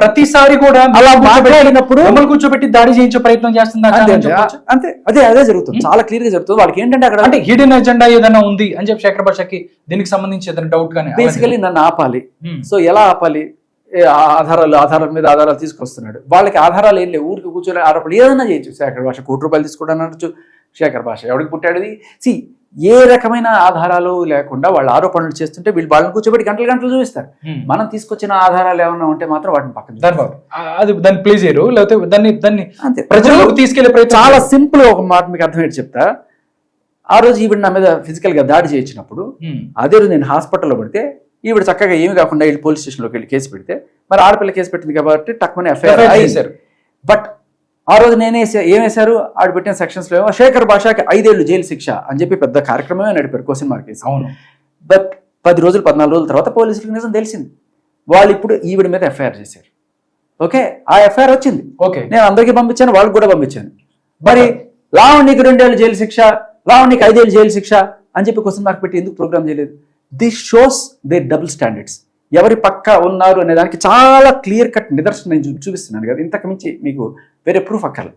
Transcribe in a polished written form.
ప్రతిసారి కూడా అలా మాట్లాడినప్పుడు మిమ్మల్ని కూర్చోబెట్టి దాడి చేయించే ప్రయత్నం చేస్తుంది అంతే. అదే జరుగుతుంది, చాలా క్లియర్ గా జరుగుతుంది. వాళ్ళకి ఏంటంటే అక్కడ అంటే హిడెన్ ఎజెండా ఏదైనా ఉంది అని చెప్పి శేఖర్ భాషకి దీనికి సంబంధించి ఏదైనా డౌట్ కానీ బేసికలీ నన్ను ఆపాలి. సో ఎలా ఆపాలి? ఆధారాల మీద ఆధారాలు తీసుకొస్తున్నాడు. వాళ్ళకి ఆధారాలు ఏం లేవు, ఊరికి కూర్చొని ఆరోపణలు ఏదైనా చేయొచ్చు. శేఖర్ భాష ₹1 తీసుకోవడం అనొచ్చు. శేఖర్ భాష ఎవరికి పుట్టాడు? ఏ రకమైన ఆధారాలు లేకుండా వాళ్ళు ఆరోపణలు చేస్తుంటే వీళ్ళు వాళ్ళని కూర్చోబెట్టి గంటలు చూపిస్తారు. మనం తీసుకొచ్చిన ఆధారాలు ఏమైనా ఉంటే మాత్రం వాటిని పక్కన అది దాన్ని ప్లే చేయరు, లేకపోతే దాన్ని అంతే ప్రజలకు తీసుకెళ్లే చాలా సింపుల్. ఒక మాట మీకు అర్థమయ్యేది చెప్తా. ఆ రోజు ఈవిడ నా మీద ఫిజికల్ గా దాడి చేయించినప్పుడు అదే రోజు నేను హాస్పిటల్లో పడితే ఈవిడ చక్కగా ఏమి కాకుండా వీళ్ళు పోలీస్ స్టేషన్లోకి వెళ్ళి కేసు పెడితే, మరి ఆడపిల్ల కేసు పెట్టింది కాబట్టి టక్కుమని ఎఫ్ఐఆర్ చేశారు. బట్ ఆ రోజు ఏం వేశారు? ఆడు పెట్టిన సెక్షన్స్ లో శేఖర్ భాషకి 5 ఏళ్లు జైలు శిక్ష అని చెప్పి పెద్ద కార్యక్రమమే నడిపారు, క్వశ్చన్ మార్క్ వేసి. అవును. బట్ 10 రోజులు 14 రోజుల తర్వాత పోలీసులకు నిజం తెలిసింది. వాళ్ళు ఇప్పుడు ఈవిడ మీద ఎఫ్ఐఆర్ చేశారు. ఓకే, ఆ ఎఫ్ఐఆర్ వచ్చింది. ఓకే, నేను అందరికీ పంపించాను, వాళ్ళకి కూడా పంపించాను. మరి లావణ్యకి 2 ఏళ్ళు జైలు శిక్ష, లావణ్యకి 5 ఏళ్ళు జైలు శిక్ష అని చెప్పి క్వశ్చన్ మార్క్ పెట్టి ఎందుకు ప్రోగ్రామ్ చేయలేదు? This shows their double standards. ఎవరి పక్క ఉన్నారు అనే దానికి చాలా క్లియర్ కట్ నిదర్శనం నేను చూపిస్తున్నాను కదా. ఇంతకు మించి మీకు వేరే ప్రూఫ్ అక్కర్లేదు.